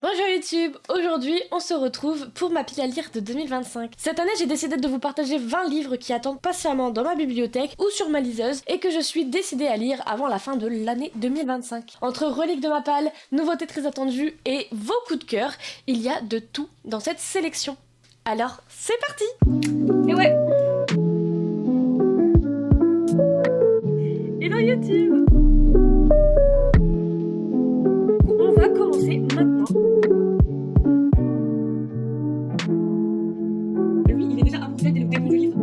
Bonjour YouTube, aujourd'hui on se retrouve pour ma pile à lire de 2025. Cette année j'ai décidé de vous partager 20 livres qui attendent patiemment dans ma bibliothèque ou sur ma liseuse et que je suis décidée à lire avant la fin de l'année 2025. Entre reliques de ma palle, nouveautés très attendues et vos coups de cœur, il y a de tout dans cette sélection. Alors c'est parti. Et ouais. Hello YouTube. On va commencer maintenant. Lui, il est déjà imparfait dès le début du livre.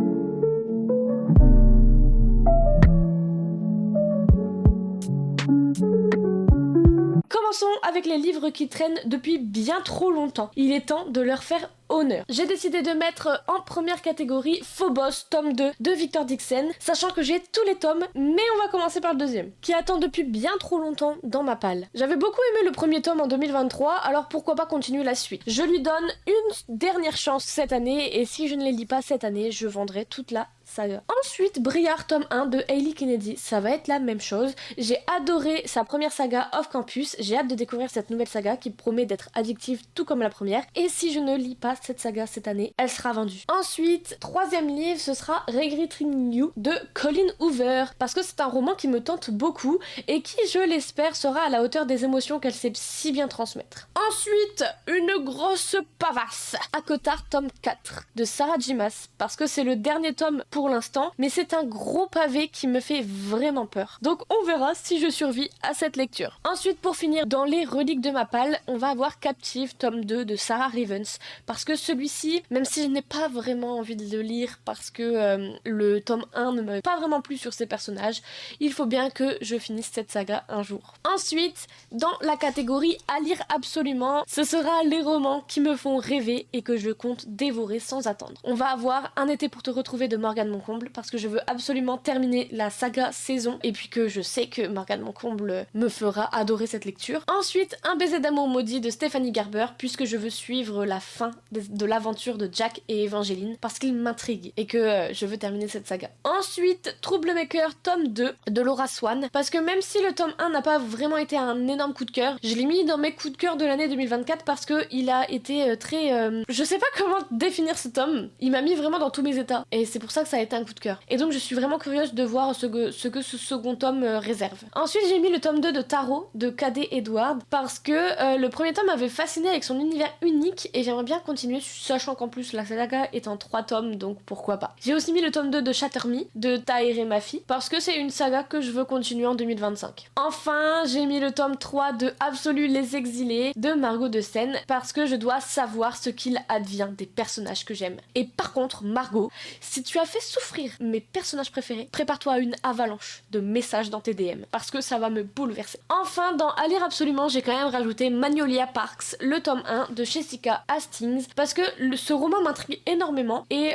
Commençons avec les livres qui traînent depuis bien trop longtemps. Il est temps de leur faire honneur. J'ai décidé de mettre en première catégorie Phobos, tome 2 de Victor Dixon, sachant que j'ai tous les tomes, mais on va commencer par le deuxième, qui attend depuis bien trop longtemps dans ma palle. J'avais beaucoup aimé le premier tome en 2023, alors pourquoi pas continuer la suite. Je lui donne une dernière chance cette année, et si je ne les lis pas cette année, je vendrai toute la saga. Ensuite, Briar tome 1 de Hailey Kennedy, ça va être la même chose. J'ai adoré sa première saga Off Campus, j'ai hâte de découvrir cette nouvelle saga qui promet d'être addictive tout comme la première, et si je ne lis pas cette saga cette année, elle sera vendue. Ensuite, troisième livre, ce sera Regretting You de Colleen Hoover, parce que c'est un roman qui me tente beaucoup et qui, je l'espère, sera à la hauteur des émotions qu'elle sait si bien transmettre. Ensuite, une grosse pavasse, Akotar tome 4 de Sarah J. Maas, parce que c'est le dernier tome pour l'instant, mais c'est un gros pavé qui me fait vraiment peur. Donc on verra si je survis à cette lecture. Ensuite, pour finir, dans les reliques de ma palle, on va avoir Captive tome 2 de Sarah Rivens, parce que celui-ci, même si je n'ai pas vraiment envie de le lire parce que le tome 1 ne m'avait pas vraiment plu sur ses personnages, il faut bien que je finisse cette saga un jour. Ensuite, dans la catégorie à lire absolument, ce sera les romans qui me font rêver et que je compte dévorer sans attendre. On va avoir Un été pour te retrouver de Morgane Moncomble, parce que je veux absolument terminer la saga saison et puis que je sais que Morgane Moncomble me fera adorer cette lecture. Ensuite, Un baiser d'amour maudit de Stéphanie Garber, puisque je veux suivre la fin de l'aventure de Jack et Evangeline parce qu'il m'intrigue et que je veux terminer cette saga. Ensuite, Troublemaker tome 2 de Laura Swan, parce que même si le tome 1 n'a pas vraiment été un énorme coup de cœur, je l'ai mis dans mes coups de cœur de l'année 2024 parce que il a été très... Je sais pas comment définir ce tome, il m'a mis vraiment dans tous mes états et c'est pour ça que ça a été un coup de cœur. Et donc je suis vraiment curieuse de voir ce que ce second tome réserve. Ensuite, j'ai mis le tome 2 de Tarot de K.D. Edward parce que le premier tome m'avait fasciné avec son univers unique et j'aimerais bien continuer, sachant qu'en plus la saga est en 3 tomes, donc pourquoi pas. J'ai aussi mis le tome 2 de Shatter Me de Tahereh Mafi parce que c'est une saga que je veux continuer en 2025. Enfin, j'ai mis le tome 3 de Absolu les Exilés de Margot de Seine parce que je dois savoir ce qu'il advient des personnages que j'aime. Et par contre, Margot, si tu as fait souffrir mes personnages préférés, prépare-toi à une avalanche de messages dans tes DM parce que ça va me bouleverser. Enfin, dans À lire absolument, j'ai quand même rajouté Magnolia Parks, le tome 1 de Jessica Hastings, parce que ce roman m'intrigue énormément et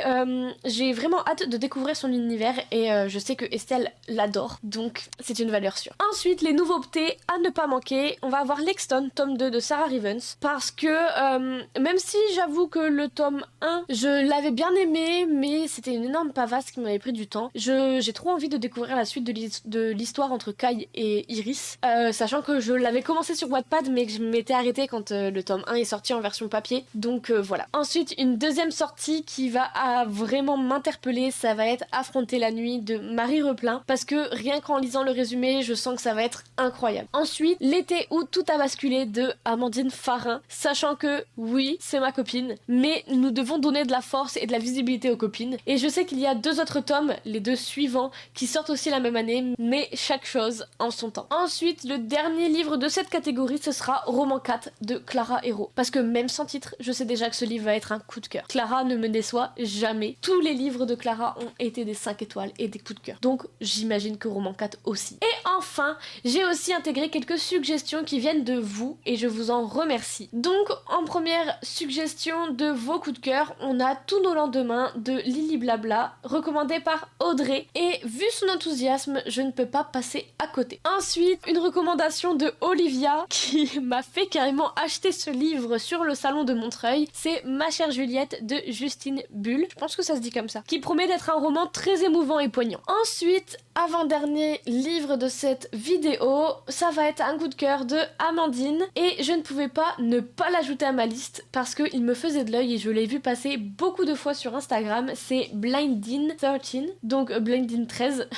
j'ai vraiment hâte de découvrir son univers et je sais que Estelle l'adore, donc c'est une valeur sûre. Ensuite, les nouveautés à ne pas manquer, on va avoir Lexton, tome 2 de Sarah Rivens, parce que même si j'avoue que le tome 1, je l'avais bien aimé, mais c'était une énorme pavasse qui m'avait pris du temps. J'ai trop envie de découvrir la suite de l'histoire entre Kai et Iris, sachant que je l'avais commencé sur Wattpad, mais que je m'étais arrêtée quand le tome 1 est sorti en version papier, donc voilà. Ensuite, une deuxième sortie qui va vraiment m'interpeller, ça va être Affronter la nuit de Marie Replin, parce que rien qu'en lisant le résumé, je sens que ça va être incroyable. Ensuite, L'été où tout a basculé de Amandine Farin, sachant que oui, c'est ma copine, mais nous devons donner de la force et de la visibilité aux copines, et je sais qu'il y a 2 autres tomes, les 2 suivants, qui sortent aussi la même année, mais chaque chose en son temps. Ensuite, le dernier livre de cette catégorie, ce sera Roman 4 de Clara Hérault, parce que même sans titre, je sais déjà que ce livre va être un coup de cœur. Clara ne me déçoit jamais. Tous les livres de Clara ont été des 5 étoiles et des coups de cœur. Donc j'imagine que Roman 4 aussi. Et enfin, j'ai aussi intégré quelques suggestions qui viennent de vous et je vous en remercie. Donc en première suggestion de vos coups de cœur, on a Tous nos lendemains de Lily Blabla, recommandé par Audrey, et vu son enthousiasme, je ne peux pas passer à côté. Ensuite, une recommandation de Olivia qui m'a fait carrément acheter ce livre sur le salon de Montreuil, c'est Ma chère Juliette de Justine Bull, je pense que ça se dit comme ça, qui promet d'être un roman très émouvant et poignant. Ensuite, avant-dernier livre de cette vidéo, ça va être un coup de cœur de Amandine, et je ne pouvais pas ne pas l'ajouter à ma liste parce qu'il me faisait de l'œil et je l'ai vu passer beaucoup de fois sur Instagram. C'est Blindin 13, donc Blindin 13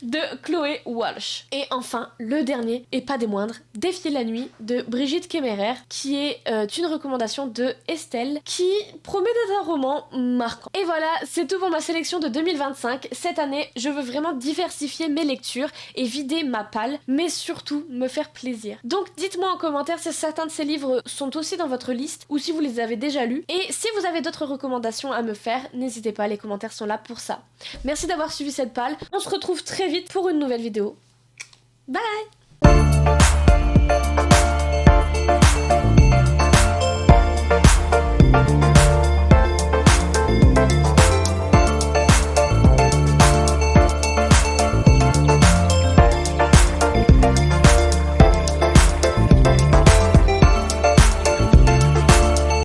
de Chloé Walsh. Et enfin, le dernier, et pas des moindres, Défier la nuit de Brigitte Kemmerer, qui est une recommandation de Estelle, qui promet d'être un roman marquant. Et voilà, c'est tout pour ma sélection de 2025. Cette année, je veux vraiment diversifier mes lectures et vider ma palle, mais surtout me faire plaisir. Donc dites-moi en commentaire si certains de ces livres sont aussi dans votre liste, ou si vous les avez déjà lus. Et si vous avez d'autres recommandations à me faire, n'hésitez pas, les commentaires sont là pour ça. Merci d'avoir suivi cette palle. On se retrouve très vite pour une nouvelle vidéo. Bye!